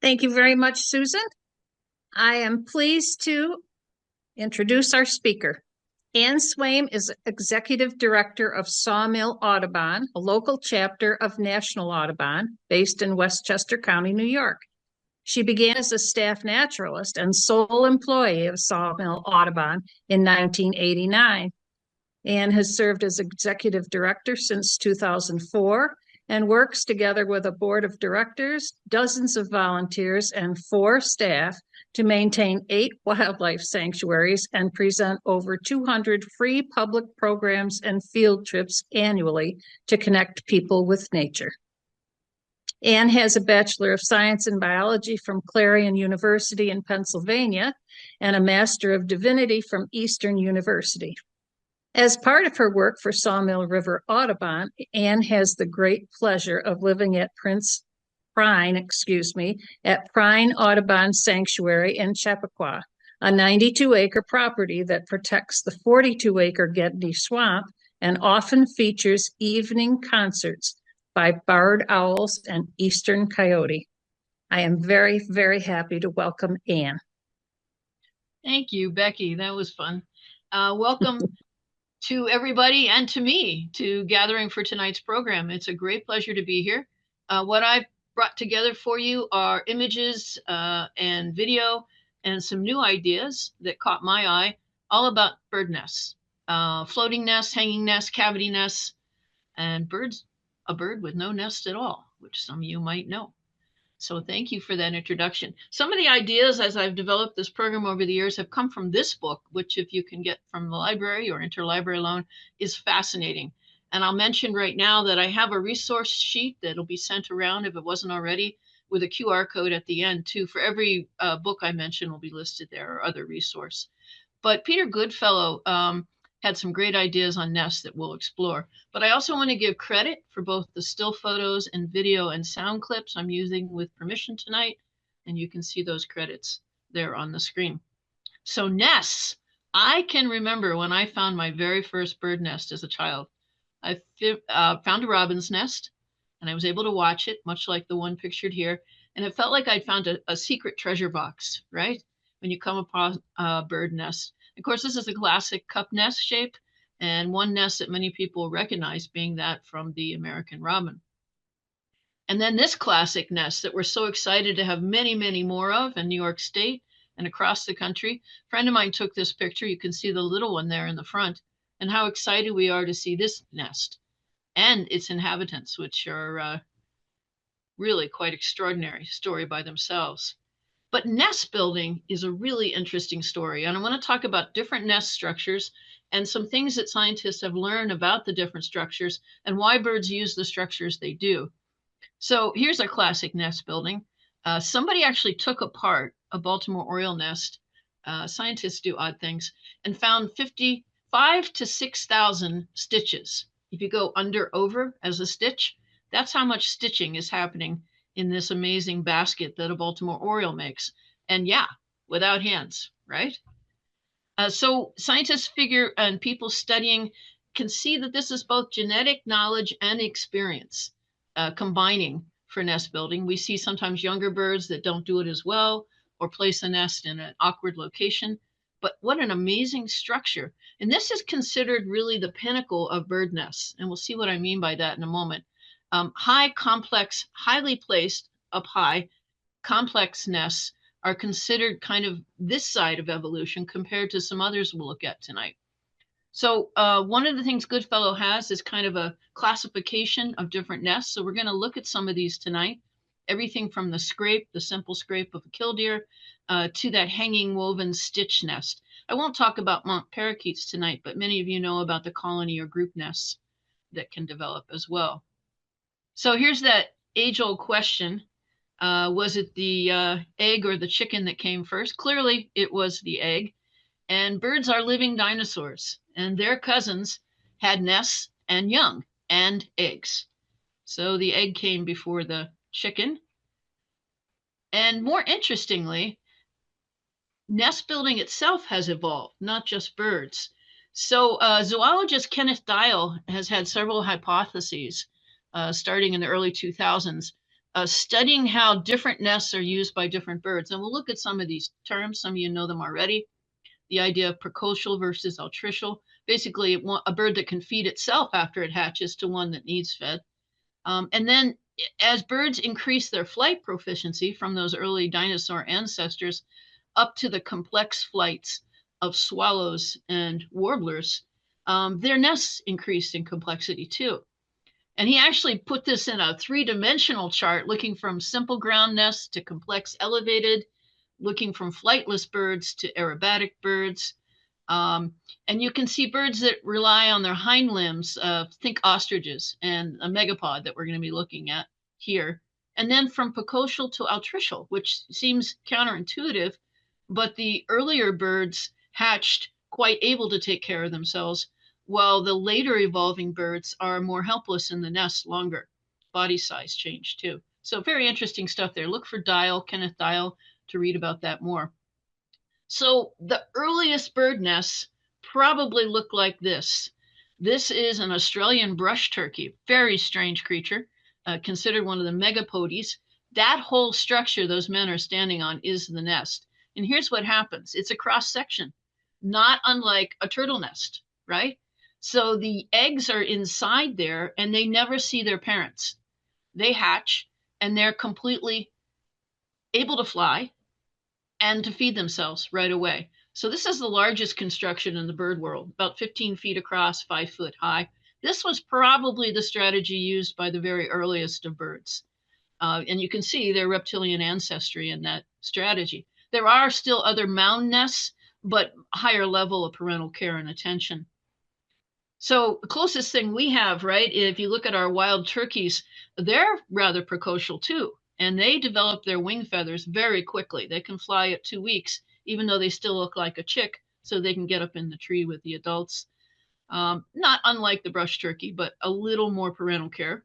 Thank you very much, Susan. I am pleased to introduce our speaker. Anne Swaim is Executive Director of Saw Mill Audubon, a local chapter of National Audubon based in Westchester County, New York. She began as a staff naturalist and sole employee of Saw Mill Audubon in 1989. Anne has served as Executive Director since 2004 and works together with a board of directors, dozens of volunteers, and 4 staff to maintain 8 wildlife sanctuaries and present over 200 free public programs and field trips annually to connect people with nature. Anne has a Bachelor of Science in Biology from Clarion University in Pennsylvania and a Master of Divinity from Eastern University. As part of her work for Saw Mill River Audubon, Anne has the great pleasure of living at Prine Audubon Sanctuary in Chappaqua, a 92-acre property that protects the 42-acre Gedney Swamp and often features evening concerts by barred owls and eastern coyote. I am very, very happy to welcome Anne. Thank you, Becky. That was fun. Welcome to everybody and to me to gathering for tonight's program. It's a great pleasure to be here. What I've brought together for you are images and video and some new ideas that caught my eye, all about bird nests, floating nests, hanging nests, cavity nests, and a bird with no nest at all, which some of you might know. So thank you for that introduction. Some of the ideas as I've developed this program over the years have come from this book, which if you can get from the library or interlibrary loan is fascinating. And I'll mention right now that I have a resource sheet that'll be sent around if it wasn't already with a QR code at the end too. For every book I mention will be listed there or other resource. But Peter Goodfellow had some great ideas on nests that we'll explore. But I also want to give credit for both the still photos and video and sound clips I'm using with permission tonight. And you can see those credits there on the screen. So nests, I can remember when I found my very first bird nest as a child. I found a robin's nest and I was able to watch it, much like the one pictured here. And it felt like I'd found a secret treasure box, right? When you come upon a bird nest. Of course, this is a classic cup nest shape, and one nest that many people recognize being that from the American robin. And then this classic nest that we're so excited to have many, many more of in New York State and across the country. A friend of mine took this picture. You can see the little one there in the front, and how excited we are to see this nest and its inhabitants, which are really quite extraordinary story by themselves. But nest building is a really interesting story. And I want to talk about different nest structures and some things that scientists have learned about the different structures and why birds use the structures they do. So here's a classic nest building. Somebody actually took apart a Baltimore Oriole nest. Scientists do odd things and found 55 to 6,000 stitches. If you go over as a stitch, that's how much stitching is happening in this amazing basket that a Baltimore Oriole makes. And yeah, without hands, right? So scientists figure and people studying can see that this is both genetic knowledge and experience combining for nest building. We see sometimes younger birds that don't do it as well or place a nest in an awkward location. But what an amazing structure. And this is considered really the pinnacle of bird nests. And we'll see what I mean by that in a moment. High, complex, highly placed up high, complex nests are considered kind of this side of evolution compared to some others we'll look at tonight. So one of the things Goodfellow has is kind of a classification of different nests. So we're going to look at some of these tonight. Everything from the scrape, the simple scrape of a killdeer, to that hanging woven stitch nest. I won't talk about mock parakeets tonight, but many of you know about the colony or group nests that can develop as well. So here's that age-old question. Was it the egg or the chicken that came first? Clearly, it was the egg. And birds are living dinosaurs, and their cousins had nests and young and eggs. So the egg came before the chicken. And more interestingly, nest building itself has evolved, not just birds. So zoologist Kenneth Dial has had several hypotheses starting in the early 2000s studying how different nests are used by different birds. And we'll look at some of these terms. Some of you know them already. The idea of precocial versus altricial. Basically, a bird that can feed itself after it hatches to one that needs fed. And then as birds increase their flight proficiency from those early dinosaur ancestors up to the complex flights of swallows and warblers, their nests increased in complexity too. And he actually put this in a three-dimensional chart, looking from simple ground nests to complex elevated, looking from flightless birds to aerobatic birds. And you can see birds that rely on their hind limbs, think ostriches and a megapod that we're going to be looking at here. And then from precocial to altricial, which seems counterintuitive, but the earlier birds hatched quite able to take care of themselves, while the later evolving birds are more helpless in the nest longer. Body size change too. So very interesting stuff there. Look for Kenneth Dial, to read about that more. So the earliest bird nests probably look like this. This is an Australian brush turkey, very strange creature, considered one of the megapodies. That whole structure those men are standing on is the nest. And here's what happens. It's a cross section, not unlike a turtle nest, right? So the eggs are inside there and they never see their parents. They hatch and they're completely able to fly and to feed themselves right away. So this is the largest construction in the bird world, about 15 feet across, 5 foot high. This was probably the strategy used by the very earliest of birds. And you can see their reptilian ancestry in that strategy. There are still other mound nests, but higher level of parental care and attention. So the closest thing we have, right, if you look at our wild turkeys, they're rather precocial too. And they develop their wing feathers very quickly. They can fly at 2 weeks, even though they still look like a chick, so they can get up in the tree with the adults. Not unlike the brush turkey, but a little more parental care.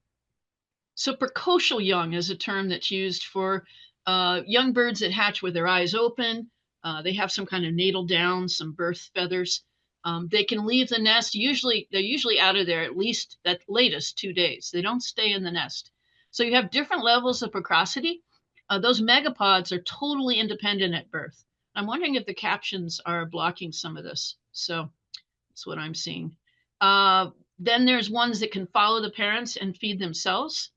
So precocial young is a term that's used for young birds that hatch with their eyes open. They have some kind of natal down, some birth feathers. They can leave the nest. They're usually out of there at latest 2 days. They don't stay in the nest. So you have different levels of precocity. Those megapods are totally independent at birth. I'm wondering if the captions are blocking some of this. So that's what I'm seeing. Then there's ones that can follow the parents and feed themselves.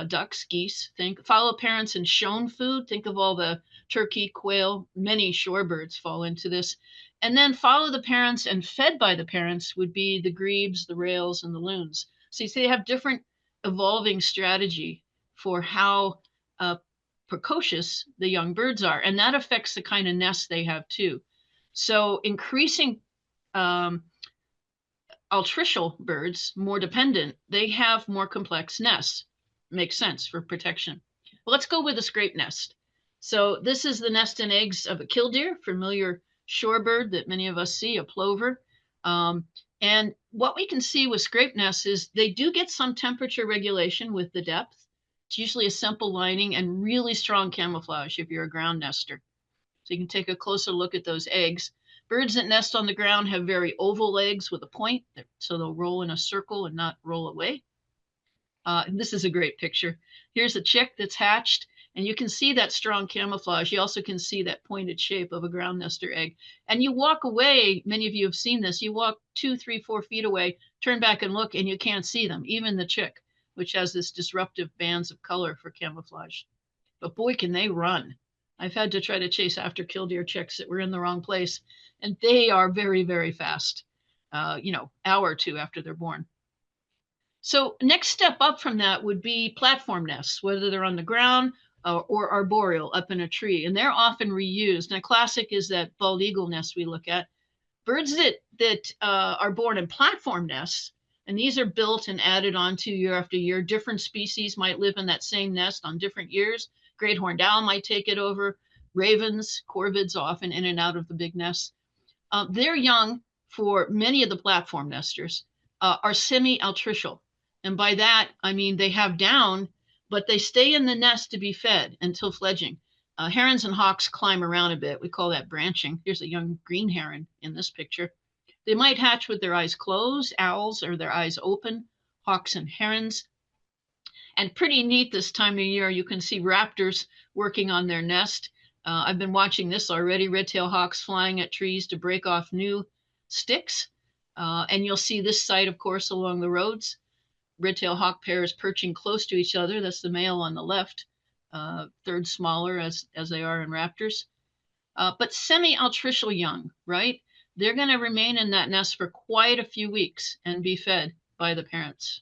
Ducks, geese, follow parents and shown food. Think of all the turkey, quail, many shorebirds fall into this. And then follow the parents and fed by the parents would be the grebes, the rails, and the loons. So you see they have different evolving strategy for how precocious the young birds are. And that affects the kind of nests they have too. So increasing altricial birds, more dependent, they have more complex nests. Makes sense for protection. Well, let's go with a scrape nest. So this is the nest and eggs of a killdeer, familiar shorebird that many of us see, a plover. And what we can see with scrape nests is they do get some temperature regulation with the depth. It's usually a simple lining and really strong camouflage if you're a ground nester. So you can take a closer look at those eggs. Birds that nest on the ground have very oval legs with a point, so they'll roll in a circle and not roll away. And this is a great picture. Here's a chick that's hatched, and you can see that strong camouflage. You also can see that pointed shape of a ground nester egg. And you walk away, many of you have seen this, you walk 2, 3, 4 feet away, turn back and look, and you can't see them, even the chick, which has this disruptive bands of color for camouflage. But boy, can they run. I've had to try to chase after killdeer chicks that were in the wrong place, and they are very, very fast, hour or two after they're born. So next step up from that would be platform nests, whether they're on the ground or arboreal up in a tree, and they're often reused. And a classic is that bald eagle nest we look at. Birds that are born in platform nests, and these are built and added onto year after year. Different species might live in that same nest on different years. Great horned owl might take it over. Ravens, corvids often in and out of the big nests. Their young, for many of the platform nesters, are semi-altricial. And by that, I mean they have down, but they stay in the nest to be fed until fledging. Herons and hawks climb around a bit. We call that branching. Here's a young green heron in this picture. They might hatch with their eyes closed, owls, or their eyes open, hawks and herons. And pretty neat this time of year, you can see raptors working on their nest. I've been watching this already, red-tailed hawks flying at trees to break off new sticks. And you'll see this site, of course, along the roads. Red-tailed hawk pairs perching close to each other. That's the male on the left, third smaller as they are in raptors. But semi-altricial young, right? They're going to remain in that nest for quite a few weeks and be fed by the parents.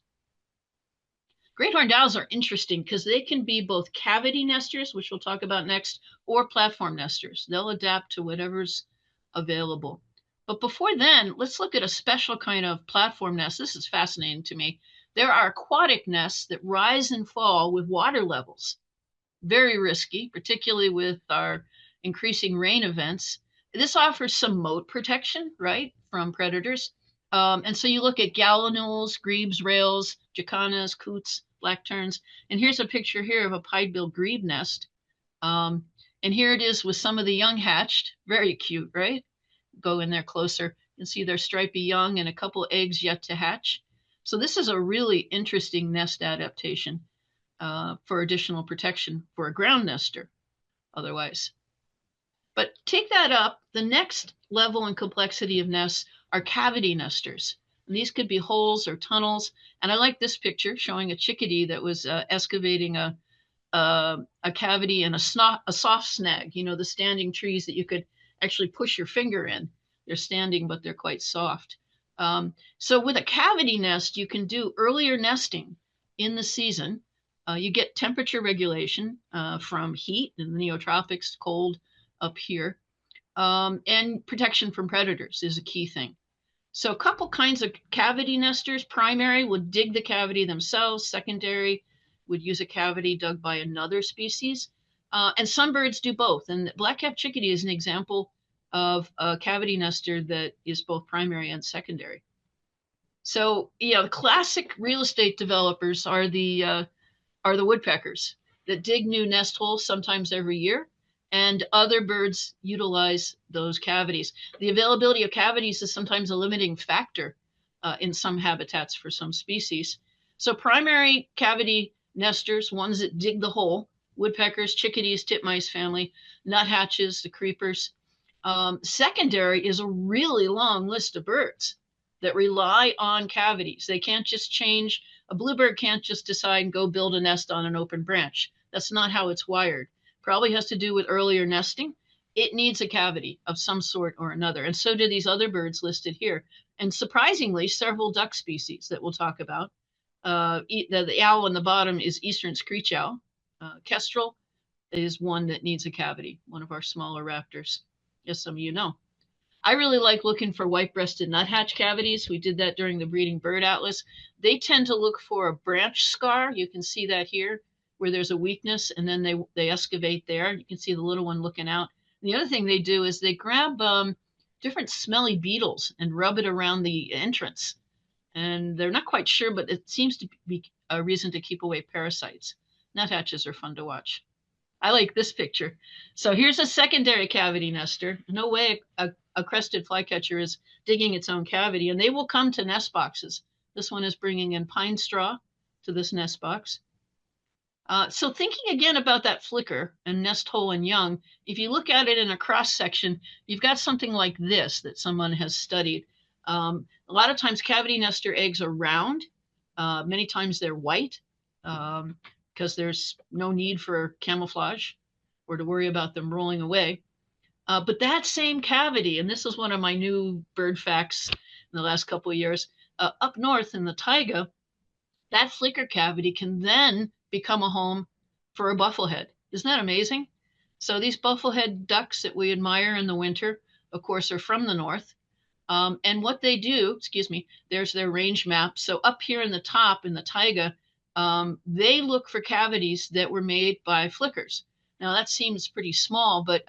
Great horned owls are interesting because they can be both cavity nesters, which we'll talk about next, or platform nesters. They'll adapt to whatever's available. But before then, let's look at a special kind of platform nest. This is fascinating to me. There are aquatic nests that rise and fall with water levels. Very risky, particularly with our increasing rain events. This offers some moat protection, right, from predators. And so you look at gallinules, grebes, rails, jacanas, coots, black terns. And here's a picture here of a pied-billed grebe nest. And here it is with some of the young hatched. Very cute, right? Go in there closer. You can see their stripy young and a couple eggs yet to hatch. So this is a really interesting nest adaptation for additional protection for a ground nester otherwise. But take that up, the next level and complexity of nests are cavity nesters. And these could be holes or tunnels. And I like this picture showing a chickadee that was excavating a cavity in a soft snag, you know, the standing trees that you could actually push your finger in. They're standing, but they're quite soft. So with a cavity nest, you can do earlier nesting in the season. You get temperature regulation from heat in the neotropics, cold up here, and protection from predators is a key thing. So a couple kinds of cavity nesters. Primary would dig the cavity themselves. Secondary would use a cavity dug by another species. And some birds do both. And the black-capped chickadee is an example of a cavity nester that is both primary and secondary. So, yeah, the classic real estate developers are the woodpeckers that dig new nest holes sometimes every year, and other birds utilize those cavities. The availability of cavities is sometimes a limiting factor in some habitats for some species. So primary cavity nesters, ones that dig the hole, woodpeckers, chickadees, titmice family, nuthatches, the creepers. Secondary is a really long list of birds that rely on cavities. They can't just change. A bluebird can't just decide and go build a nest on an open branch. That's not how it's wired. Probably has to do with earlier nesting. It needs a cavity of some sort or another. And so do these other birds listed here. And surprisingly, several duck species that we'll talk about. The owl on the bottom is eastern screech owl. Kestrel is one that needs a cavity, one of our smaller raptors, as some of you know. I really like looking for white-breasted nuthatch cavities. We did that during the Breeding Bird Atlas. They tend to look for a branch scar. You can see that here, where there's a weakness, and then they excavate there. You can see the little one looking out. And the other thing they do is they grab different smelly beetles and rub it around the entrance. And they're not quite sure, but it seems to be a reason to keep away parasites. Nuthatches are fun to watch. I like this picture. So here's a secondary cavity nester. No way a crested flycatcher is digging its own cavity, and they will come to nest boxes. This one is bringing in pine straw to this nest box. So thinking again about that flicker and nest hole and young, if you look at it in a cross section, you've got something like this that someone has studied. A lot of times cavity nester eggs are round. Many times they're white because there's no need for camouflage or to worry about them rolling away. But that same cavity, and this is one of my new bird facts in the last couple of years, up north in the taiga, that flicker cavity can then become a home for a bufflehead. Isn't that amazing? So these bufflehead ducks that we admire in the winter, of course, are from the north. And what they do, there's their range map. So up here in the top in the taiga, they look for cavities that were made by flickers. Now that seems pretty small, but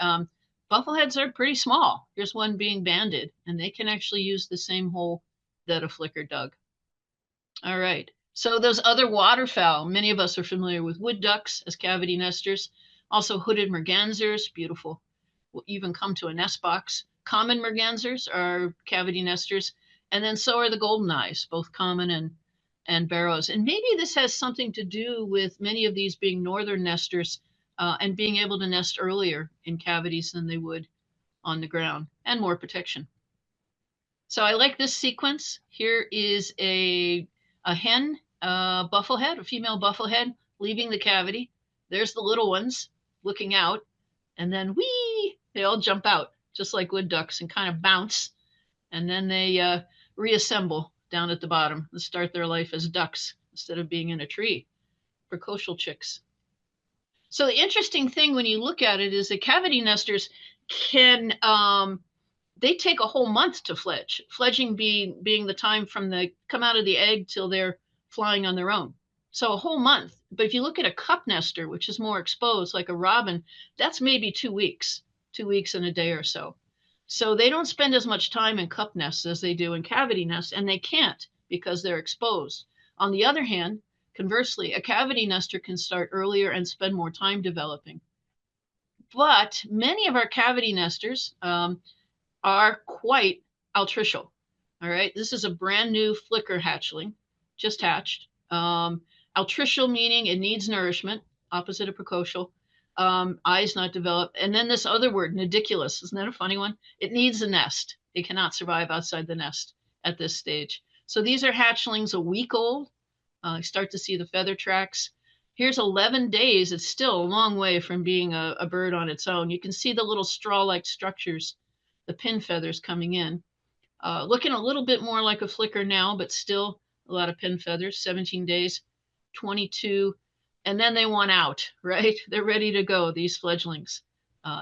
buffleheads are pretty small. Here's one being banded, and they can actually use the same hole that a flicker dug. All right. So those other waterfowl, many of us are familiar with wood ducks as cavity nesters. Also hooded mergansers, beautiful, will even come to a nest box. Common mergansers are cavity nesters. And then so are the golden eyes, both common and barrows. And maybe this has something to do with many of these being northern nesters and being able to nest earlier in cavities than they would on the ground, and more protection. So I like this sequence. Here is a hen, bufflehead, a female bufflehead, leaving the cavity. There's the little ones looking out, and then whee, they all jump out, just like wood ducks, and kind of bounce, and then they reassemble down at the bottom and start their life as ducks instead of being in a tree, precocial chicks. So the interesting thing when you look at it is that cavity nesters can they take a whole month to fledge. Fledging being the time from the come out of the egg till they're flying on their own. So a whole month. But if you look at a cup nester, which is more exposed, like a robin, that's maybe 2 weeks, 2 weeks and a day or so. So they don't spend as much time in cup nests as they do in cavity nests, and they can't because they're exposed. On the other hand, conversely, a cavity nester can start earlier and spend more time developing. But many of our cavity nesters are quite altricial. All right, this is a brand new flicker hatchling, just hatched. Altricial meaning it needs nourishment, opposite of precocial. Eyes not developed. And then this other word, nidiculous, isn't that a funny one? It needs a nest. It cannot survive outside the nest at this stage. So these are hatchlings a week old. Start to see the feather tracks. Here's 11 days. It's still a long way from being a bird on its own. You can see the little straw-like structures, the pin feathers coming in. Looking a little bit more like a flicker now, but still a lot of pin feathers, 17 days, 22, and then they want out, right? They're ready to go, these fledglings,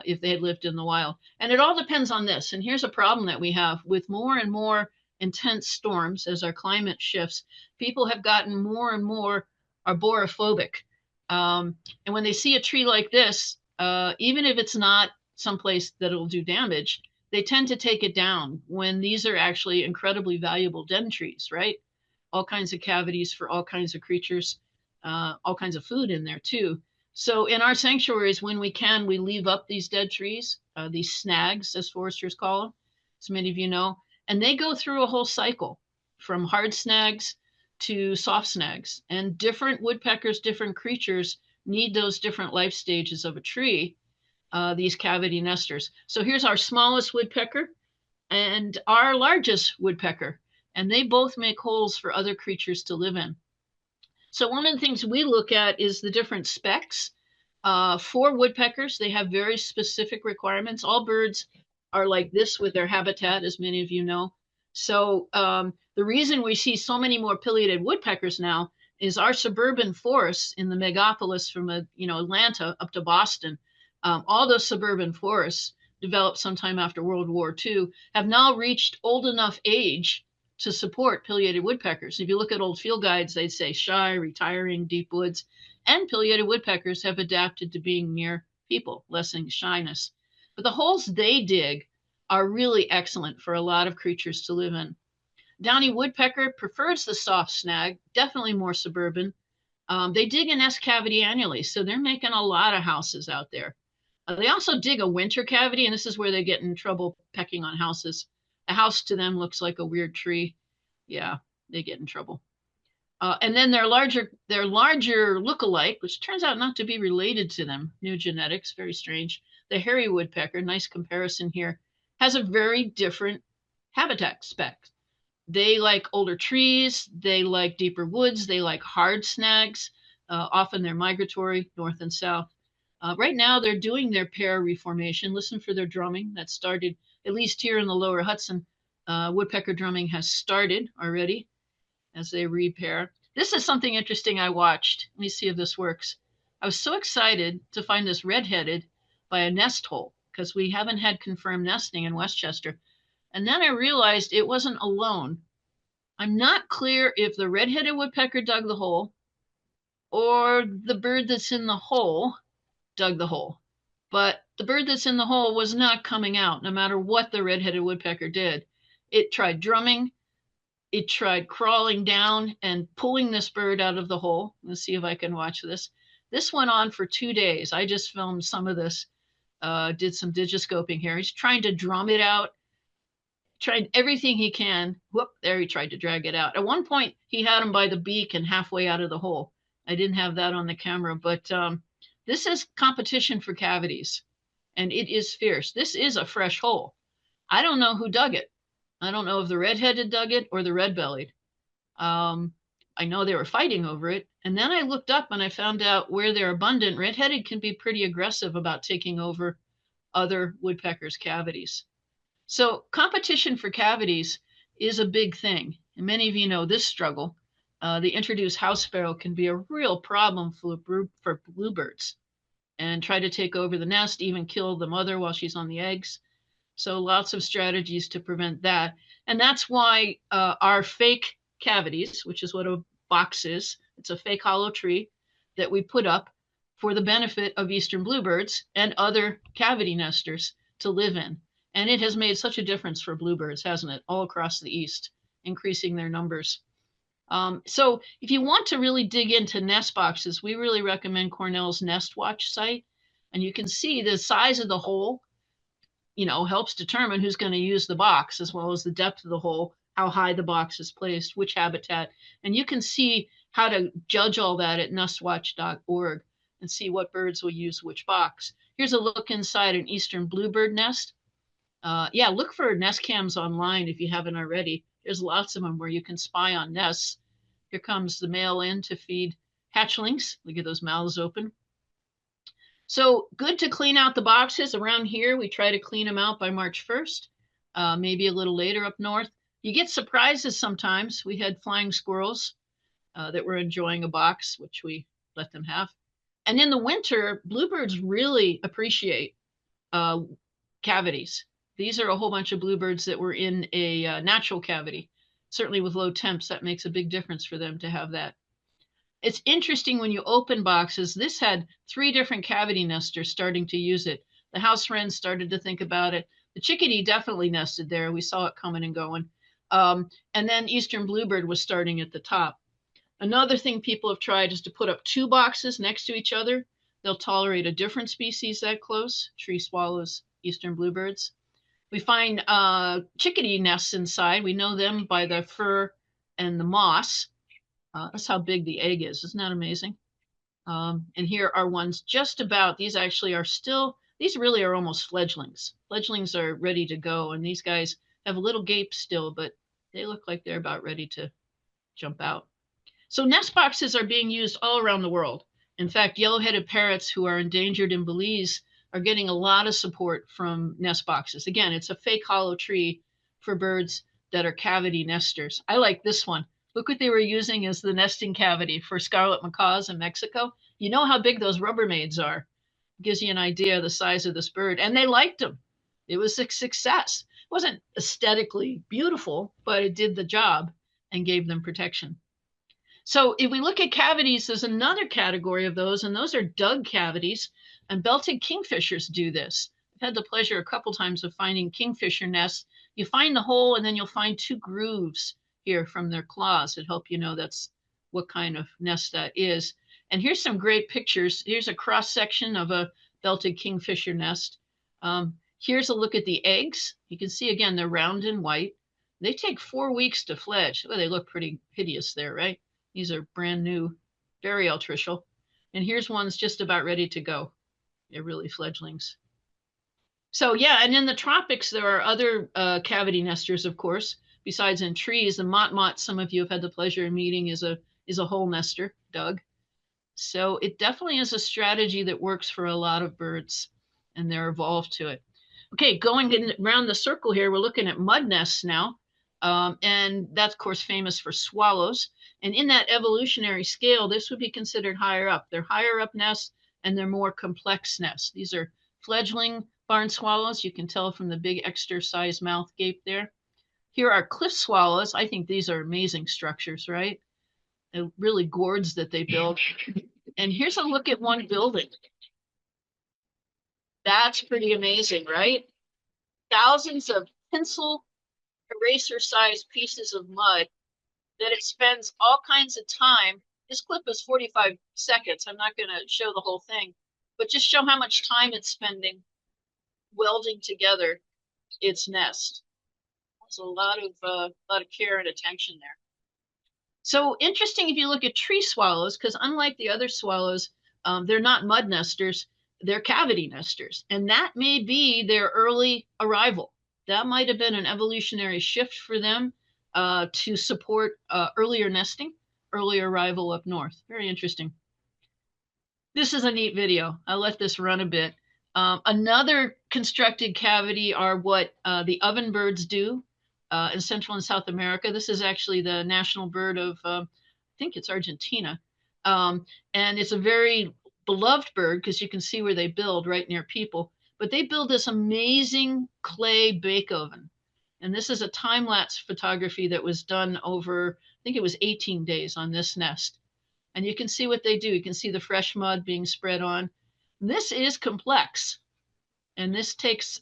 if they had lived in the wild. And it all depends on this. And here's a problem that we have with more and more intense storms as our climate shifts. People have gotten more and more arborophobic. And when they see a tree like this, even if it's not someplace that it'll do damage, they tend to take it down when these are actually incredibly valuable den trees, right? All kinds of cavities for all kinds of creatures, all kinds of food in there too. So in our sanctuaries, when we can, we leave up these dead trees, these snags, as foresters call them, as many of you know, and they go through a whole cycle from hard snags to soft snags. And different woodpeckers, different creatures need those different life stages of a tree, these cavity nesters. So here's our smallest woodpecker and our largest woodpecker, and they both make holes for other creatures to live in. So one of the things we look at is the different specs. For woodpeckers, they have very specific requirements. All birds are like this with their habitat, as many of you know. So the reason we see so many more pileated woodpeckers now is our suburban forests in the megapolis from Atlanta up to Boston. All those suburban forests developed sometime after World War II have now reached old enough age to support pileated woodpeckers. If you look at old field guides, they'd say shy, retiring, deep woods, and pileated woodpeckers have adapted to being near people, lessening shyness. But the holes they dig are really excellent for a lot of creatures to live in. Downy woodpecker prefers the soft snag, definitely more suburban. They dig a nest cavity annually, so they're making a lot of houses out there. They also dig a winter cavity, and this is where they get in trouble pecking on houses. A house to them looks like a weird tree. Yeah, they get in trouble. And then their larger look-alike, which turns out not to be related to them, new genetics, very strange. The hairy woodpecker, nice comparison here, has a very different habitat spec. They like older trees, they like deeper woods, they like hard snags. Often they're migratory, north and south. Right now, they're doing their pair reformation. Listen for their drumming. That started, at least here in the lower Hudson. Woodpecker drumming has started already as they repair. This is something interesting I watched. Let me see if this works. I was so excited to find this redheaded by a nest hole because we haven't had confirmed nesting in Westchester. And then I realized it wasn't alone. I'm not clear if the redheaded woodpecker dug the hole or the bird that's in the hole dug the hole. But the bird that's in the hole was not coming out, no matter what the red-headed woodpecker did. It tried drumming. It tried crawling down and pulling this bird out of the hole. Let's see if I can watch this. This went on for 2 days. I just filmed some of this, did some digiscoping here. He's trying to drum it out, tried everything he can. Whoop, there he tried to drag it out. At one point, he had him by the beak and halfway out of the hole. I didn't have that on the camera, but this is competition for cavities, and it is fierce. This is a fresh hole. I don't know who dug it. I don't know if the red-headed dug it or the red-bellied. I know they were fighting over it. And then I looked up and I found out where they're abundant, red-headed can be pretty aggressive about taking over other woodpeckers' cavities. So competition for cavities is a big thing. And many of you know this struggle. The introduced house sparrow can be a real problem for bluebirds and try to take over the nest, even kill the mother while she's on the eggs. So lots of strategies to prevent that. And that's why our fake cavities, which is what a box is, it's a fake hollow tree that we put up for the benefit of eastern bluebirds and other cavity nesters to live in. And it has made such a difference for bluebirds, hasn't it, all across the East, increasing their numbers. So if you want to really dig into nest boxes, we really recommend Cornell's Nest Watch site. And you can see the size of the hole, you know, helps determine who's going to use the box, as well as the depth of the hole, how high the box is placed, which habitat. And you can see how to judge all that at nestwatch.org and see what birds will use which box. Here's a look inside an eastern bluebird nest. Yeah, look for nest cams online if you haven't already. There's lots of them where you can spy on nests. Here comes the male in to feed hatchlings. Look at those mouths open. So good to clean out the boxes. Around here, we try to clean them out by March 1st, maybe a little later up north. You get surprises sometimes. We had flying squirrels that were enjoying a box, which we let them have. And in the winter, bluebirds really appreciate cavities. These are a whole bunch of bluebirds that were in a natural cavity. Certainly with low temps, that makes a big difference for them to have that. It's interesting when you open boxes, this had 3 different cavity nesters starting to use it. The house wren started to think about it. The chickadee definitely nested there. We saw it coming and going. And then eastern bluebird was starting at the top. Another thing people have tried is to put up 2 boxes next to each other. They'll tolerate a different species that close, tree swallows, eastern bluebirds. We find chickadee nests inside. We know them by the fur and the moss. That's how big the egg is. Isn't that amazing? And here are ones just about, these actually are still, these really are almost fledglings. Fledglings are ready to go, and these guys have a little gape still, but they look like they're about ready to jump out. So nest boxes are being used all around the world. In fact, yellow-headed parrots who are endangered in Belize are getting a lot of support from nest boxes. Again, it's a fake hollow tree for birds that are cavity nesters. I like this one. Look what they were using as the nesting cavity for scarlet macaws in Mexico. You know how big those Rubbermaids are. It gives you an idea of the size of this bird. And they liked them. It was a success. It wasn't aesthetically beautiful, but it did the job and gave them protection. So if we look at cavities, there's another category of those, and those are dug cavities. And belted kingfishers do this. I've had the pleasure a couple times of finding kingfisher nests. You find the hole, and then you'll find 2 grooves here from their claws that help you know that's what kind of nest that is. And here's some great pictures. Here's a cross section of a belted kingfisher nest. Here's a look at the eggs. You can see again, they're round and white. They take 4 weeks to fledge. Well, they look pretty hideous there, right? These are brand new, very altricial. And here's one's just about ready to go. They're really fledglings. So yeah, and in the tropics, there are other cavity nesters, of course. Besides in trees, the mott, some of you have had the pleasure of meeting, is a hole nester, dug. So it definitely is a strategy that works for a lot of birds, and they're evolved to it. Okay, going around the circle here, we're looking at mud nests now. And that's, of course, famous for swallows. And in that evolutionary scale, this would be considered higher up. They're higher up nests, and they're more complex nests. These are fledgling barn swallows. You can tell from the big extra-sized mouth gape there. Here are cliff swallows. I think these are amazing structures, right? They're really gourds that they build. And here's a look at one building. That's pretty amazing, right? Thousands of pencil eraser-sized pieces of mud that it spends all kinds of time. This clip is 45 seconds. I'm not going to show the whole thing, but just show how much time it's spending welding together its nest. So a lot of care and attention there. So interesting if you look at tree swallows, because unlike the other swallows, they're not mud nesters, they're cavity nesters. And that may be their early arrival. That might have been an evolutionary shift for them to support earlier nesting, early arrival up north. Very interesting. This is a neat video. I'll let this run a bit. Another constructed cavity are what the ovenbirds do in Central and South America. This is actually the national bird of, I think it's Argentina. And it's a very beloved bird because you can see where they build right near people. But they build this amazing clay bake oven. And this is a time-lapse photography that was done over, I think it was 18 days on this nest. And you can see what they do. You can see the fresh mud being spread on. This is complex. And this takes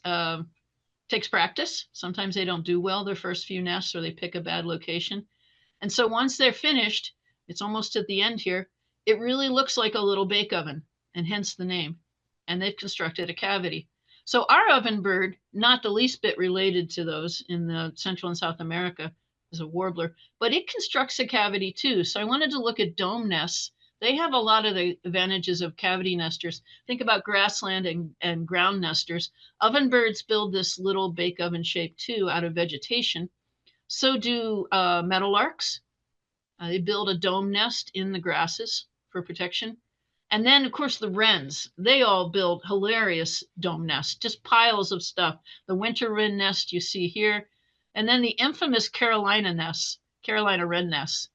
practice. Sometimes they don't do well their first few nests, or they pick a bad location. And so once they're finished, it's almost at the end here, it really looks like a little bake oven, and hence the name. And they've constructed a cavity. So our ovenbird, not the least bit related to those in the Central and South America, is a warbler, but it constructs a cavity too. So I wanted to look at dome nests. They have a lot of the advantages of cavity nesters. Think about grassland and ground nesters. Ovenbirds build this little bake oven shape too out of vegetation. So do meadowlarks. They build a dome nest in the grasses for protection. And then, of course, the wrens, they all build hilarious dome nests, just piles of stuff. The winter wren nest you see here, and then the infamous Carolina wren nests,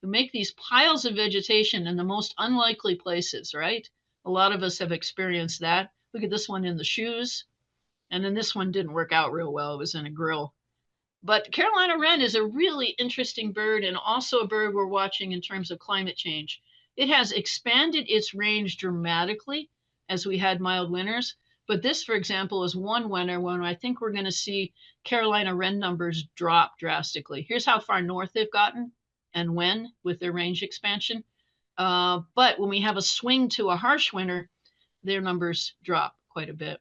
who make these piles of vegetation in the most unlikely places, right? A lot of us have experienced that. Look at this one in the shoes. And then this one didn't work out real well. It was in a grill. But Carolina wren is a really interesting bird, and also a bird we're watching in terms of climate change. It has expanded its range dramatically as we had mild winters. But this, for example, is one winter when I think we're going to see Carolina wren numbers drop drastically. Here's how far north they've gotten and when with their range expansion. But when we have a swing to a harsh winter, their numbers drop quite a bit.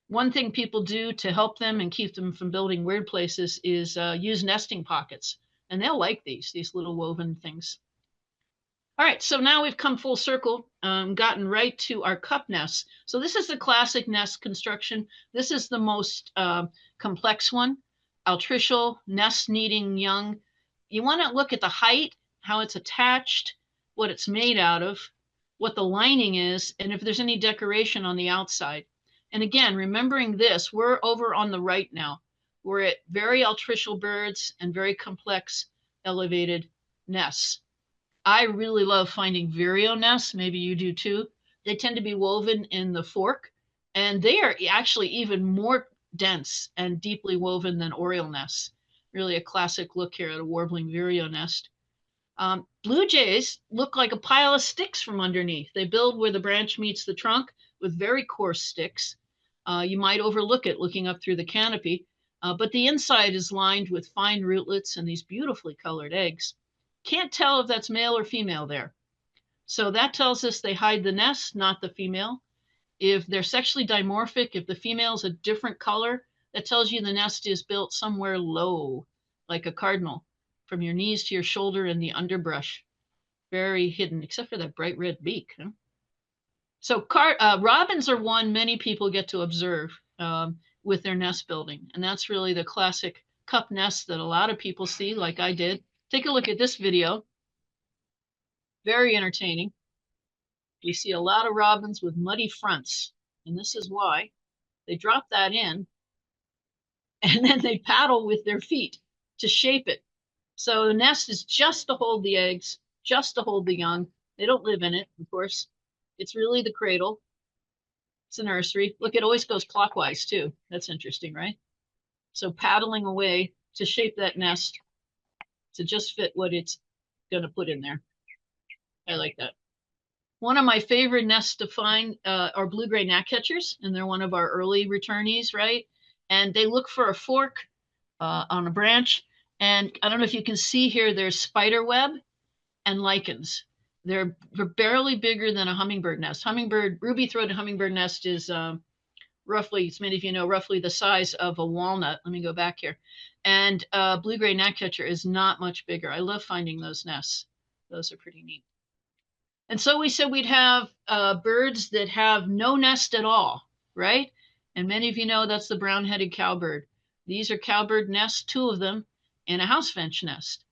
One thing people do to help them and keep them from building weird places is use nesting pockets. And they'll like these little woven things. All right, so now we've come full circle, gotten right to our cup nests. So this is the classic nest construction. This is the most complex one, altricial, nest needing young. You want to look at the height, how it's attached, what it's made out of, what the lining is, and if there's any decoration on the outside. And again, remembering this, we're over on the right now. We're at very altricial birds and very complex elevated nests. I really love finding vireo nests. Maybe you do too. They tend to be woven in the fork, and they are actually even more dense and deeply woven than oriole nests. Really a classic look here at a warbling vireo nest. Blue jays look like a pile of sticks from underneath. They build where the branch meets the trunk with very coarse sticks. You might overlook it looking up through the canopy, but the inside is lined with fine rootlets and these beautifully colored eggs. Can't tell if that's male or female there. So that tells us they hide the nest, not the female. If they're sexually dimorphic, if the female's a different color, that tells you the nest is built somewhere low, like a cardinal, from your knees to your shoulder in the underbrush. Very hidden, except for that bright red beak. Huh? So robins are one many people get to observe with their nest building. And that's really the classic cup nest that a lot of people see, like I did. Take a look at this video. Very entertaining. We see a lot of robins with muddy fronts, and this is why. They drop that in, and then they paddle with their feet to shape it. So the nest is just to hold the eggs, just to hold the young. They don't live in it, of course. It's really the cradle. It's a nursery. Look, it always goes clockwise too. That's interesting, right? So paddling away to shape that nest to just fit what it's going to put in there. I like that. One of my favorite nests to find are blue-gray gnatcatchers, and they're one of our early returnees, right? And they look for a fork on a branch. And I don't know if you can see here, there's spider web and lichens. They're barely bigger than a hummingbird nest. Ruby-throated hummingbird nest is roughly, as many of you know, roughly the size of a walnut. Let me go back here. And blue-gray gnatcatcher is not much bigger. I love finding those nests. Those are pretty neat. And so we said we'd have birds that have no nest at all, right? And many of you know that's the brown-headed cowbird. These are cowbird nests, 2 of them, in a house finch nest.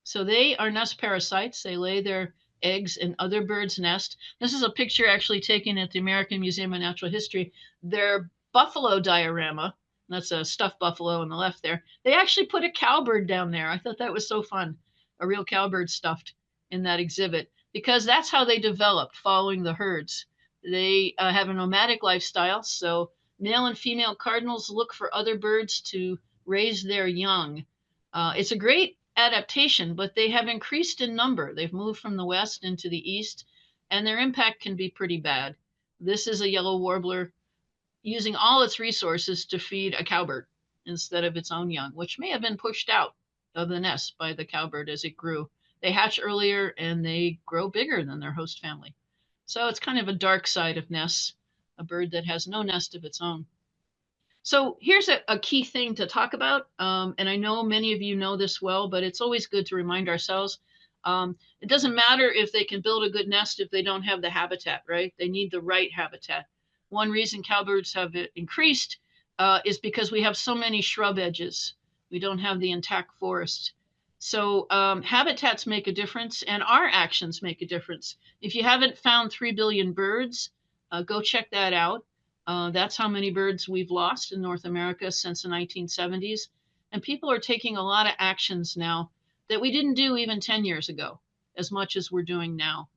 So they are nest parasites. They lay their eggs in other birds' nests. This is a picture actually taken at the American Museum of Natural History. Their buffalo diorama, that's a stuffed buffalo on the left there, they actually put a cowbird down there. I thought that was so fun, a real cowbird stuffed in that exhibit, because that's how they developed, following the herds. They have a nomadic lifestyle, so male and female cardinals look for other birds to raise their young. It's a great adaptation, but they have increased in number. They've moved from the west into the east, and their impact can be pretty bad. This is a yellow warbler using all its resources to feed a cowbird instead of its own young, which may have been pushed out of the nest by the cowbird as it grew. They hatch earlier and they grow bigger than their host family. So it's kind of a dark side of nests, a bird that has no nest of its own. So here's a key thing to talk about, and I know many of you know this well, but it's always good to remind ourselves. It doesn't matter if they can build a good nest if they don't have the habitat, right? They need the right habitat. One reason cowbirds have increased is because we have so many shrub edges. We don't have the intact forest. So habitats make a difference, and our actions make a difference. If you haven't found 3 billion birds, go check that out. That's how many birds we've lost in North America since the 1970s. And people are taking a lot of actions now that we didn't do even 10 years ago, as much as we're doing now,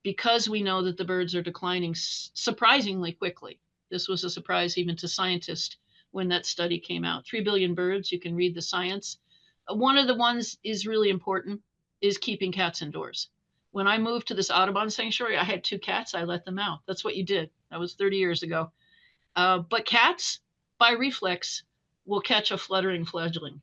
because we know that the birds are declining surprisingly quickly. This was a surprise even to scientists when that study came out. 3 billion birds, you can read the science. One of the ones is really important is keeping cats indoors. When I moved to this Audubon Sanctuary, I had 2 cats. I let them out. That's what you did. That was 30 years ago. But cats, by reflex, will catch a fluttering fledgling.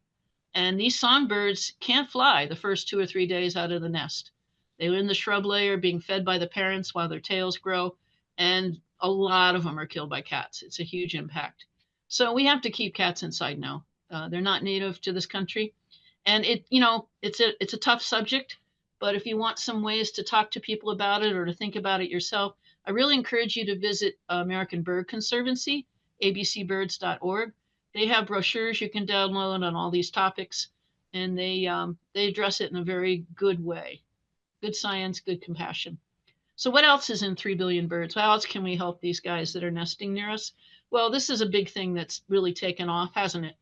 And these songbirds can't fly the first 2 or 3 days out of the nest. They're in the shrub layer being fed by the parents while their tails grow. And a lot of them are killed by cats. It's a huge impact. So we have to keep cats inside now. They're not native to this country. And it's a tough subject. But if you want some ways to talk to people about it or to think about it yourself, I really encourage you to visit American Bird Conservancy, abcbirds.org. They have brochures you can download on all these topics, and they address it in a very good way. Good science, good compassion. So what else is in 3 billion birds? How else can we help these guys that are nesting near us? Well, this is a big thing that's really taken off, hasn't it?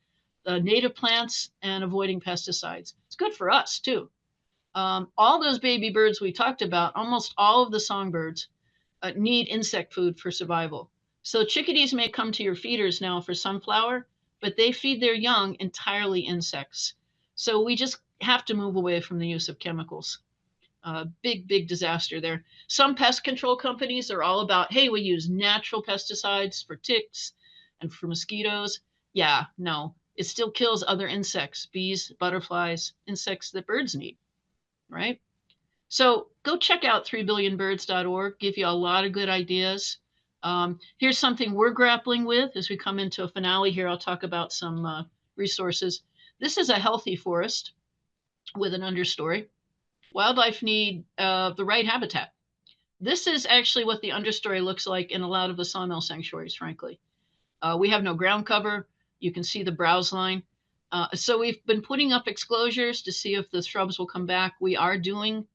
Native plants and avoiding pesticides. It's good for us, too. All those baby birds we talked about, almost all of the songbirds, need insect food for survival. So chickadees may come to your feeders now for sunflower, but they feed their young entirely insects. So we just have to move away from the use of chemicals. Big, big disaster there. Some pest control companies are all about, hey, we use natural pesticides for ticks and for mosquitoes. Yeah, no, it still kills other insects, bees, butterflies, insects that birds need, right? So go check out 3billionbirds.org, give you a lot of good ideas. Here's something we're grappling with as we come into a finale here. I'll talk about some resources. This is a healthy forest with an understory. Wildlife need the right habitat. This is actually what the understory looks like in a lot of the sawmill sanctuaries, frankly. We have no ground cover. You can see the browse line. So we've been putting up exclosures to see if the shrubs will come back. We are doing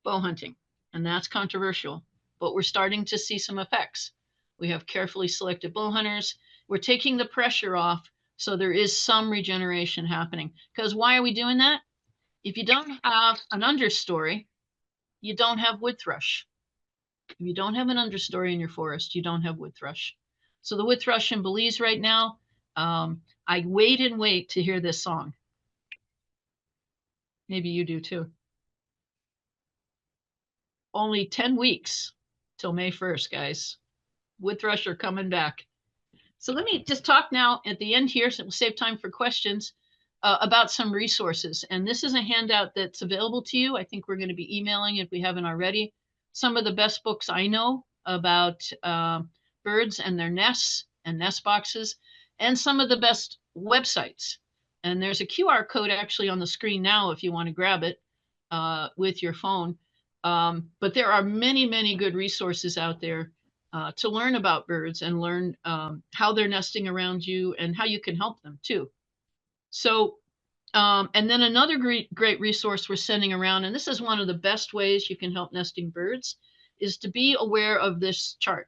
bow hunting, and that's controversial, but we're starting to see some effects. We have carefully selected bow hunters. We're taking the pressure off, so there is some regeneration happening. Because why are we doing that? If you don't have an understory, you don't have wood thrush. If you don't have an understory in your forest, you don't have wood thrush. So the wood thrush in Belize right now, I wait and wait to hear this song. Maybe you do too. Only 10 weeks till May 1st, guys. Wood thrush are coming back. So let me just talk now at the end here, so we'll save time for questions, about some resources. And this is a handout that's available to you. I think we're going to be emailing, if we haven't already, some of the best books I know about birds and their nests and nest boxes, and some of the best websites. And there's a QR code actually on the screen now if you want to grab it with your phone. But there are many, many good resources out there to learn about birds and learn how they're nesting around you and how you can help them too. So, and then another great resource we're sending around, and this is one of the best ways you can help nesting birds, is to be aware of this chart.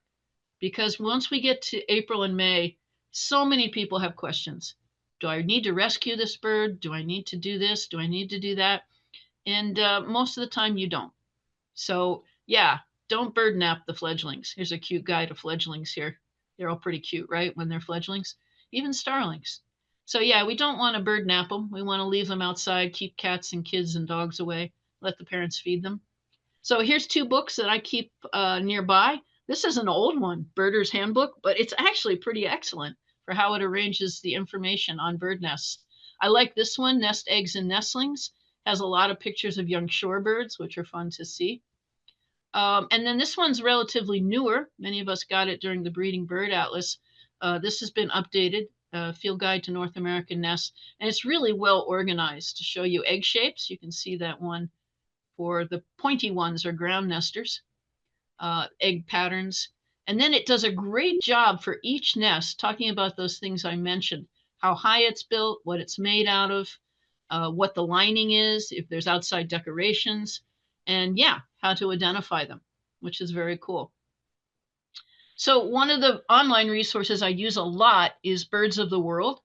Because once we get to April and May, so many people have questions. Do I need to rescue this bird? Do I need to do this? Do I need to do that? And most of the time you don't. So yeah, don't bird nap the fledglings. Here's a cute guide of fledglings here. They're all pretty cute, right? When they're fledglings, even starlings. So yeah, we don't want to bird nap them. We want to leave them outside, keep cats and kids and dogs away, let the parents feed them. So here's 2 books that I keep nearby. This is an old one, Birder's Handbook, but it's actually pretty excellent for how it arranges the information on bird nests. I like this one, Nest Eggs and Nestlings. Has a lot of pictures of young shorebirds, which are fun to see. And then this one's relatively newer. Many of us got it during the Breeding Bird Atlas. This has been updated, Field Guide to North American Nests, and it's really well organized to show you egg shapes. You can see that one for the pointy ones are ground nesters, egg patterns. And then it does a great job for each nest, talking about those things I mentioned, how high it's built, what it's made out of, what the lining is, if there's outside decorations, and yeah, how to identify them, which is very cool. So one of the online resources I use a lot is Birds of the World.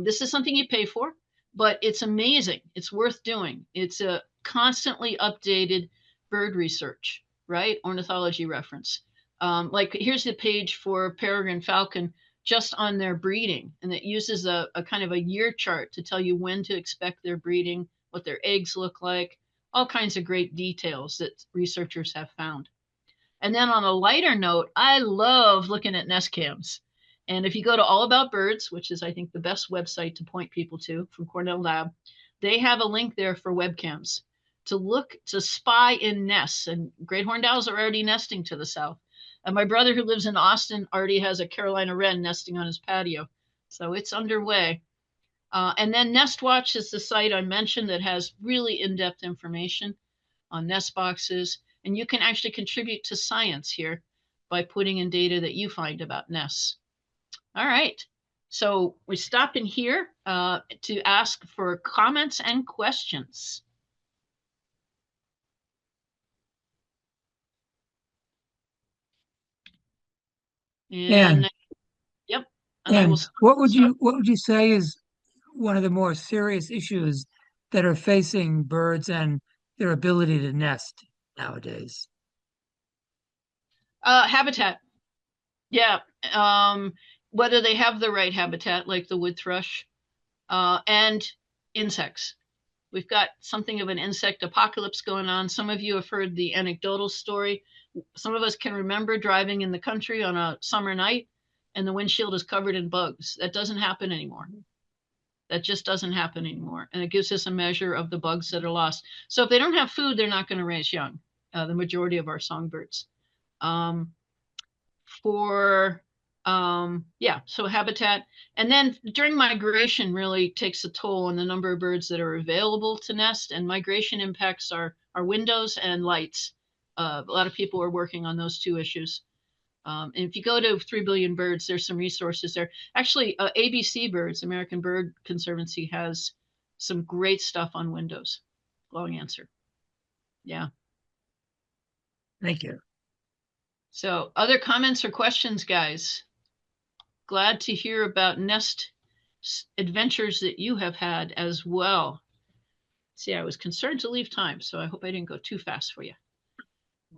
This is something you pay for, but it's amazing. It's worth doing. It's a constantly updated bird research, right? Ornithology reference. Like here's the page for peregrine falcon just on their breeding, and it uses a kind of a year chart to tell you when to expect their breeding, what their eggs look like, all kinds of great details that researchers have found. And then on a lighter note, I love looking at nest cams. And if you go to All About Birds, which is I think the best website to point people to from Cornell Lab, they have a link there for webcams to spy in nests. And great horned owls are already nesting to the south. And my brother who lives in Austin already has a Carolina wren nesting on his patio. So it's underway. And then Nest Watch is the site I mentioned that has really in-depth information on nest boxes. And you can actually contribute to science here by putting in data that you find about nests. All right. So we stop in here to ask for comments and questions. And yep. And what would you say is one of the more serious issues that are facing birds and their ability to nest nowadays? Habitat. Yeah. Whether they have the right habitat, like the wood thrush, and insects. We've got something of an insect apocalypse going on. Some of you have heard the anecdotal story. Some of us can remember driving in the country on a summer night and the windshield is covered in bugs. That doesn't happen anymore. That just doesn't happen anymore. And it gives us a measure of the bugs that are lost. So if they don't have food, they're not going to raise young, the majority of our songbirds. So habitat. And then during migration really takes a toll on the number of birds that are available to nest, and migration impacts our windows and lights. A lot of people are working on those 2 issues. And if you go to 3 Billion Birds, there's some resources there. Actually, ABC Birds, American Bird Conservancy, has some great stuff on windows. Long answer. Yeah. Thank you. So other comments or questions, guys? Glad to hear about nest adventures that you have had as well. See, I was concerned to leave time, so I hope I didn't go too fast for you.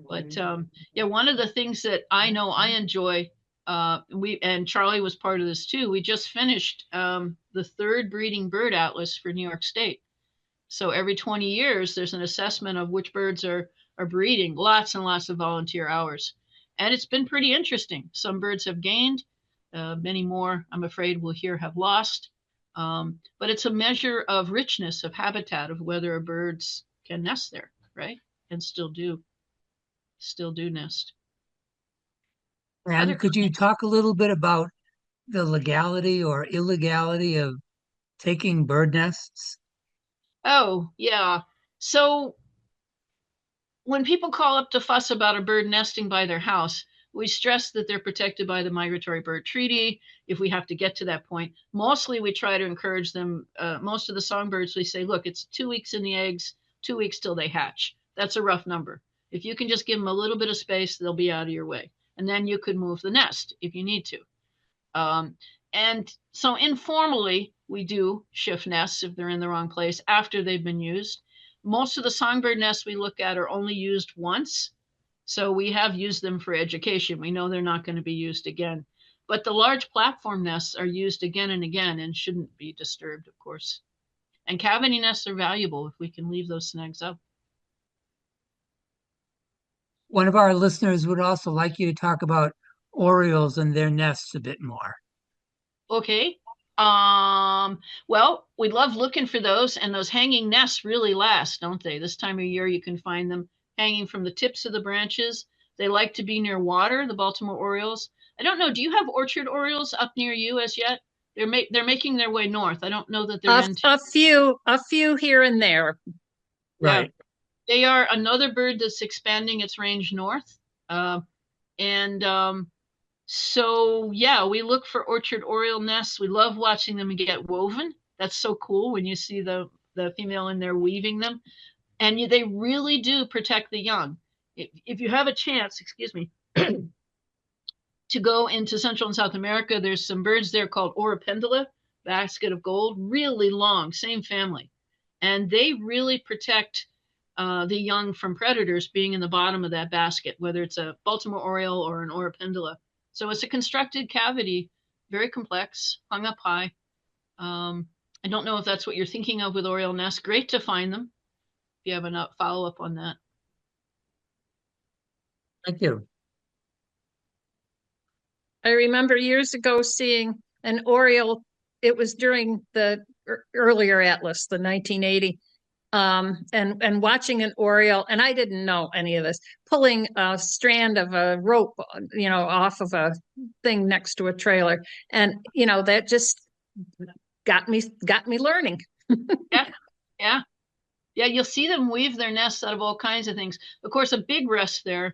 But yeah, one of the things that I know I enjoy, and Charlie was part of this too, we just finished the 3rd Breeding Bird Atlas for New York State. So every 20 years, there's an assessment of which birds are breeding, lots and lots of volunteer hours. And it's been pretty interesting. Some birds have gained, many more, I'm afraid, we'll hear have lost. But it's a measure of richness of habitat, of whether birds can nest there, right? And still do nest. And could you talk a little bit about the legality or illegality of taking bird nests? Oh, yeah. So when people call up to fuss about a bird nesting by their house, we stress that they're protected by the Migratory Bird Treaty if we have to get to that point. Mostly we try to encourage them. Most of the songbirds, we say, look, it's 2 weeks in the eggs, 2 weeks till they hatch. That's a rough number. If you can just give them a little bit of space, they'll be out of your way. And then you could move the nest if you need to. And so informally, we do shift nests if they're in the wrong place after they've been used. Most of the songbird nests we look at are only used once. So we have used them for education. We know they're not going to be used again. But the large platform nests are used again and again and shouldn't be disturbed, of course. And cavity nests are valuable if we can leave those snags up. One of our listeners would also like you to talk about orioles and their nests a bit more. Okay. Well, we love looking for those, and those hanging nests really last, don't they? This time of year, you can find them hanging from the tips of the branches. They like to be near water, the Baltimore orioles. I don't know. Do you have orchard orioles up near you as yet? They're making their way north. I don't know that they're into. A few here and there. Yeah, Right. they are another bird that's expanding its range north. And so, yeah, we look for orchard oriole nests. We love watching them get woven. That's so cool when you see the female in there weaving them. And they really do protect the young. If you have a chance, excuse me, to go into Central and South America, there's some birds there called Oripendula, basket of gold, really long, same family. And they really protect the young from predators being in the bottom of that basket, whether it's a Baltimore oriole or an Oripendula. So it's a constructed cavity, very complex, hung up high. I don't know if that's what you're thinking of with oriole nests. Great to find them. If you have a follow-up on that. Thank you. I remember years ago seeing an oriole. It was during the earlier atlas, the 1980, and watching an oriole, and I didn't know any of this, pulling a strand of a rope, off of a thing next to a trailer, and that just got me learning. Yeah, yeah, yeah. You'll see them weave their nests out of all kinds of things. Of course, a big rest there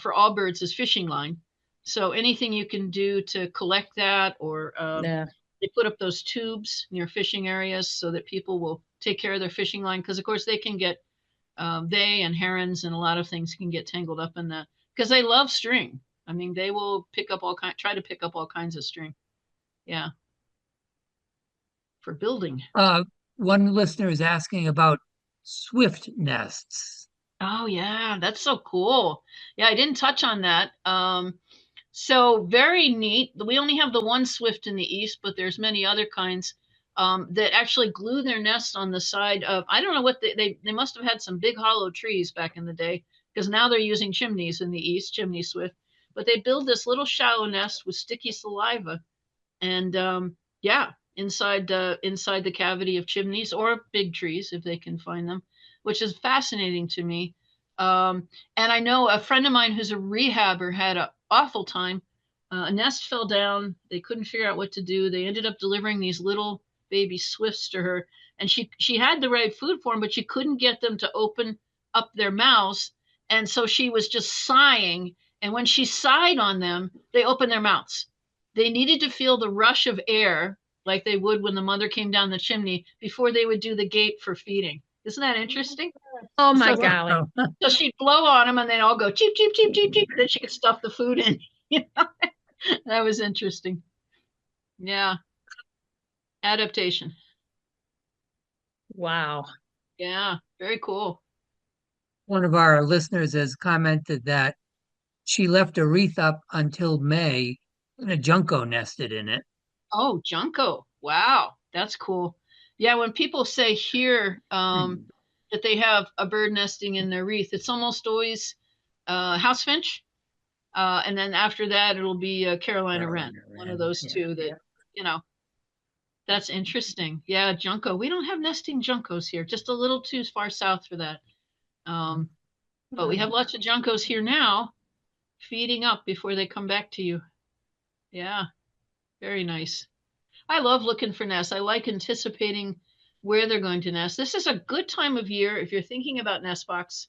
for all birds is fishing line. So anything you can do to collect that, or Yeah. they put up those tubes near fishing areas so that people will take care of their fishing line, because of course they can get they and herons and a lot of things can get tangled up in that because they love string. I mean, they will try to pick up all kinds of string. Yeah, for building. One listener is asking about swift nests. Oh yeah, that's so cool. Yeah, I didn't touch on that. So very neat. We only have the one swift in the east, but there's many other kinds that actually glue their nests on the side of. I don't know what they must have had some big hollow trees back in the day, because now they're using chimneys in the east, chimney swift. But they build this little shallow nest with sticky saliva, and yeah, inside the cavity of chimneys or big trees if they can find them, which is fascinating to me. And I know a friend of mine who's a rehabber had an awful time. A nest fell down. They couldn't figure out what to do. They ended up delivering these little baby swifts to her, and she had the right food for them, but she couldn't get them to open up their mouths, and so she was just sighing. And when she sighed on them, they opened their mouths. They needed to feel the rush of air like they would when the mother came down the chimney before they would do the gate for feeding. Isn't that interesting? Oh my So, golly. so she'd blow on them and they'd all go cheep, cheep, cheep, cheep, cheep. Then she could stuff the food in. That was interesting. Yeah. Adaptation. Wow. Yeah. Very cool. One of our listeners has commented that she left a wreath up until May and a junco nested in it. Oh, junco. Wow. That's cool. Yeah. When people say here that they have a bird nesting in their wreath, it's almost always house finch. And then after that, it'll be a Carolina wren, one of those two that, that's interesting. Yeah, junco. We don't have nesting juncos here, just a little too far south for that. But we have lots of juncos here now, feeding up before they come back to you. Yeah. Very nice. I love looking for nests. I like anticipating where they're going to nest. This is a good time of year if you're thinking about nest box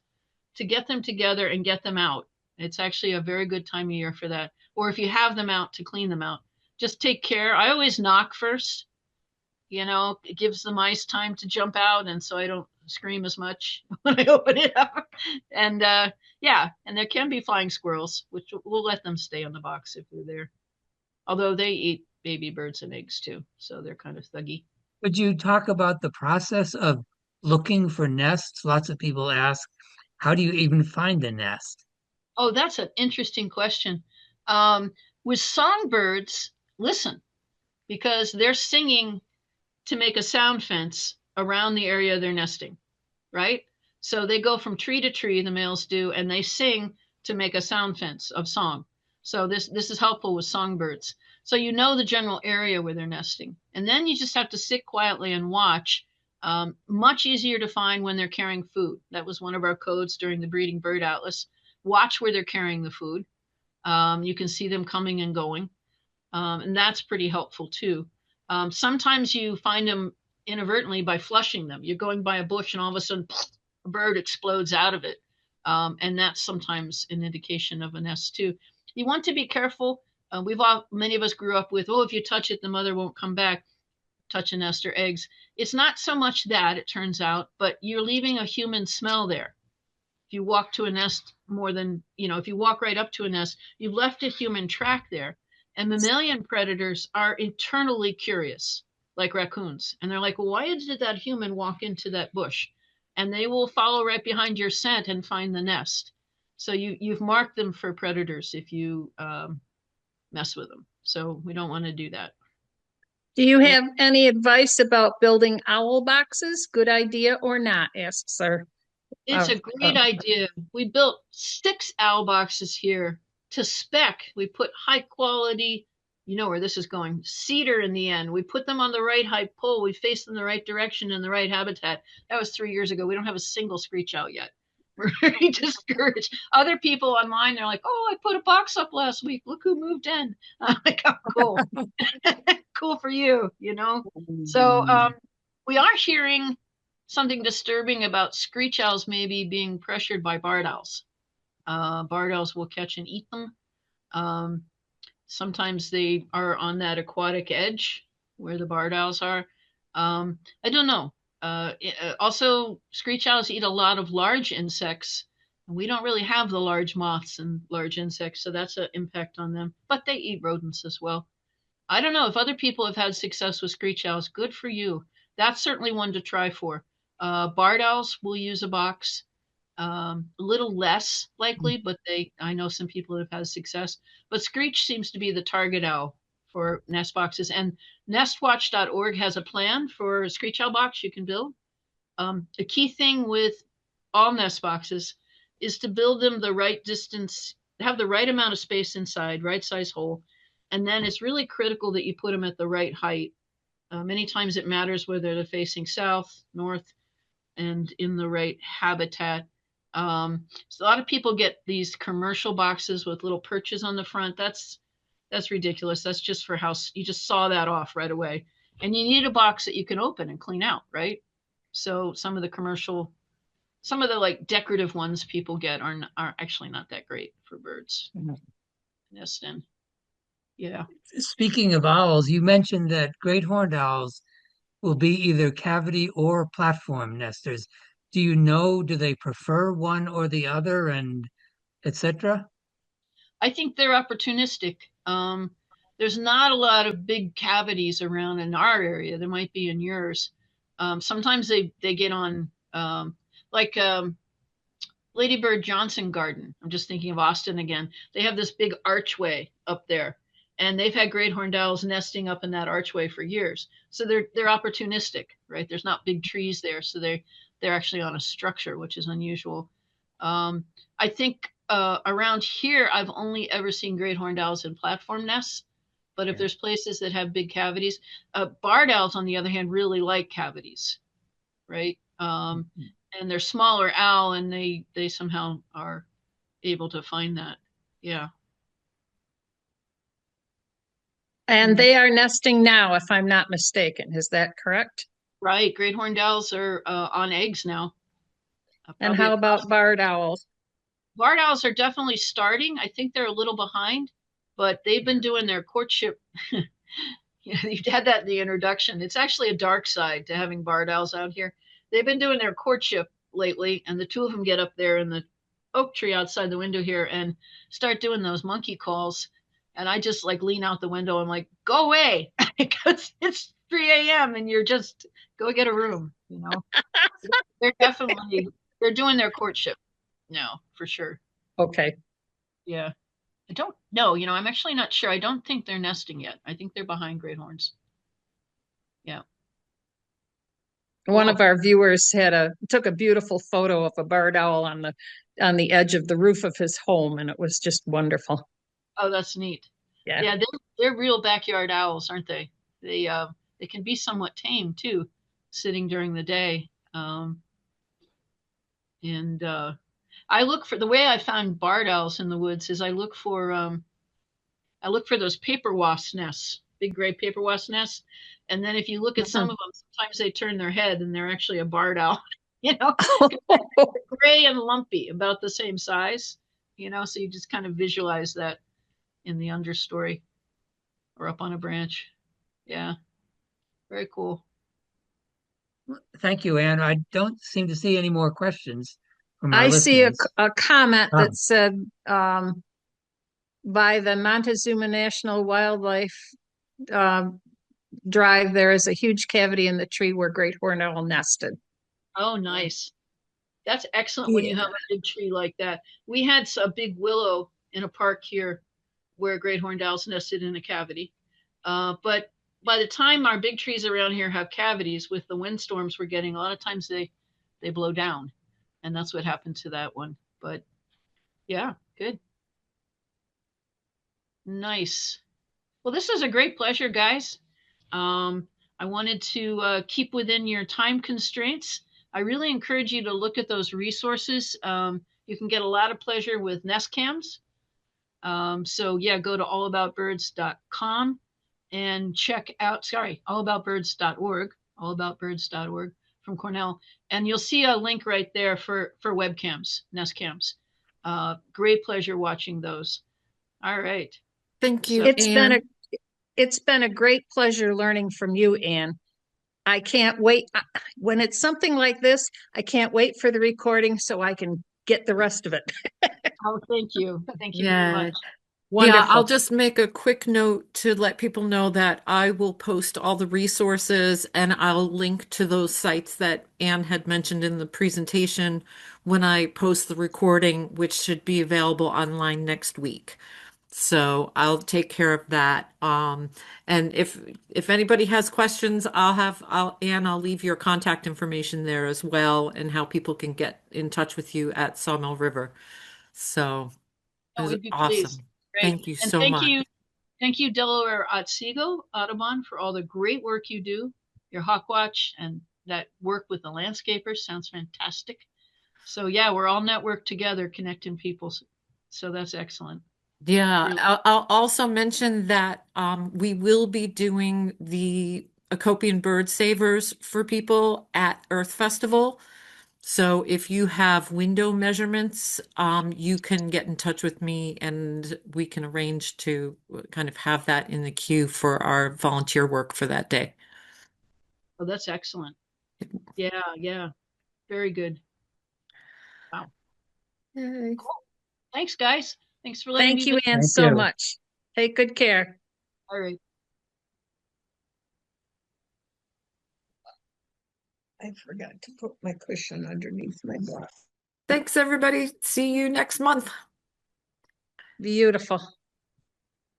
to get them together and get them out. It's actually a very good time of year for that. Or if you have them out, to clean them out. Just take care. I always knock first. It gives the mice time to jump out, and so I don't scream as much when I open it up. And yeah, and there can be flying squirrels, which we'll let them stay on the box if they're there. Although they eat baby birds and eggs too, so they're kind of thuggy. Would you talk about the process of looking for nests? Lots of people ask, how do you even find a nest? Oh, that's an interesting question. Um, with songbirds, listen, because they're singing to make a sound fence around the area they're nesting, right? So they go from tree to tree, the males do, and they sing to make a sound fence of song. So this is helpful with songbirds. So you know the general area where they're nesting. And then you just have to sit quietly and watch. Much easier to find when they're carrying food. That was one of our codes during the Breeding Bird Atlas. Watch where they're carrying the food. You can see them coming and going. And that's pretty helpful too. Sometimes you find them inadvertently by flushing them. You're going by a bush and all of a sudden a bird explodes out of it. And that's sometimes an indication of a nest too. You want to be careful. Many of us grew up with, oh, if you touch it, the mother won't come back, touch a nest or eggs. It's not so much that, it turns out, but you're leaving a human smell there. If you walk to a nest if you walk right up to a nest, you've left a human track there. And mammalian predators are internally curious, like raccoons. And they're like, well, why did that human walk into that bush? And they will follow right behind your scent and find the nest. So you've marked them for predators if you mess with them. So we don't want to do that. Do you have any advice about building owl boxes? Good idea or not? Asks her. It's a great idea. We built 6 owl boxes here to spec. We put high quality, you know where this is going, cedar in the end. We put them on the right height pole. We face them the right direction in the right habitat. That was 3 years ago. We don't have a single screech owl yet. We're very discouraged. Other people online, they're like, oh, I put a box up last week. Look who moved in. I'm like, oh, cool. Cool for you, So we are hearing something disturbing about screech owls maybe being pressured by barred owls. Barred owls will catch and eat them. Sometimes they are on that aquatic edge where the barred owls are. I don't know. Also, screech owls eat a lot of large insects. And we don't really have the large moths and large insects, so that's an impact on them. But they eat rodents as well. I don't know if other people have had success with screech owls. Good for you. That's certainly one to try for. Barred owls will use a box. A little less likely, but I know some people have had success. But screech seems to be the target owl for nest boxes. And nestwatch.org has a plan for a screech owl box you can build. A key thing with all nest boxes is to build them the right distance, have the right amount of space inside, right size hole. And then it's really critical that you put them at the right height. Many times it matters whether they're facing south, north, and in the right habitat. So a lot of people get these commercial boxes with little perches on the front. That's ridiculous. That's just for house. You just saw that off right away. And you need a box that you can open and clean out, right? So some of the like decorative ones people get are actually not that great for birds. Nest in. Yeah. Speaking of owls, you mentioned that great horned owls will be either cavity or platform nesters. Do they prefer one or the other, and etc.? I think they're opportunistic. There's not a lot of big cavities around in our area. There might be in yours. Sometimes they get on like Lady Bird Johnson Garden. I'm just thinking of Austin again. They have this big archway up there, and they've had great horned owls nesting up in that archway for years. So they're opportunistic, right? There's not big trees there, so they're actually on a structure, which is unusual. I think around here, I've only ever seen great horned owls in platform nests. But if there's places that have big cavities, barred owls, on the other hand, really like cavities, right? And they're smaller owl, and they somehow are able to find that. Yeah. And they are nesting now, if I'm not mistaken. Is that correct? Right. Great horned owls are on eggs now. And Probably how about barred owls? barred owls are definitely starting. I think they're a little behind, but they've been doing their courtship. You've had that in the introduction. It's actually a dark side to having barred owls out here. They've been doing their courtship lately, and the two of them get up there in the oak tree outside the window here and start doing those monkey calls. And I just like lean out the window. I'm like, go away, because it's 3 a.m. and you're just go get a room. They're definitely they're doing their courtship now for sure. Okay. Yeah. I don't know. I'm actually not sure. I don't think they're nesting yet. I think they're behind great horns. Yeah. One Cool. of our viewers took a beautiful photo of a barred owl on the edge of the roof of his home, and it was just wonderful. Oh, that's neat. Yeah. Yeah, they're real backyard owls, aren't they? They can be somewhat tame too, sitting during the day. And I look for the way I found barred owls in the woods is I look for those paper wasp nests, big gray paper wasp nests. And then if you look at some of them, sometimes they turn their head and they're actually a barred owl, gray and lumpy, about the same size, so you just kind of visualize that in the understory or up on a branch. Yeah. Very cool. Thank you, Anne. I don't seem to see any more questions from our I see listeners. a comment Oh. that said by the Montezuma National Wildlife Drive, there is a huge cavity in the tree where great horned owl nested. Oh, nice. That's excellent when you have a big tree like that. We had a big willow in a park here where great horned owls nested in a cavity. But by the time our big trees around here have cavities with the windstorms we're getting, a lot of times they blow down. And that's what happened to that one. But yeah, good. Nice. Well, this was a great pleasure, guys. I wanted to keep within your time constraints. I really encourage you to look at those resources. You can get a lot of pleasure with nest cams. So yeah, go to allaboutbirds.com and check out, allaboutbirds.org from Cornell. And you'll see a link right there for webcams, nest cams. Great pleasure watching those. All right. Thank you, So, It's been a great pleasure learning from you, Anne. I can't wait. When it's something like this, I can't wait for the recording so I can get the rest of it. Oh, thank you. Thank you very much. Wonderful. Yeah, I'll just make a quick note to let people know that I will post all the resources and I'll link to those sites that Anne had mentioned in the presentation when I post the recording, which should be available online next week. So I'll take care of that. And if anybody has questions, I'll leave your contact information there as well and how people can get in touch with you at Saw Mill River. So it Oh, was we'd be awesome. pleased. Great. Thank you And so much. thank you, Delaware-Otsego Audubon, for all the great work you do. Your hawk watch and that work with the landscapers sounds fantastic. So yeah, we're all networked together, connecting people. So that's excellent. Yeah, Really. I'll also mention that we will be doing the Acopian bird savers for people at Earth Festival. So if you have window measurements, you can get in touch with me and we can arrange to kind of have that in the queue for our volunteer work for that day. Oh, that's excellent. Yeah, yeah. Very good. Wow. Yay. Cool. Thanks, guys. Thanks for letting Thank me. you, Anne, Thank so you. much. Take good care. All right. I forgot to put my cushion underneath my bra. Thanks, everybody. See you next month. Beautiful.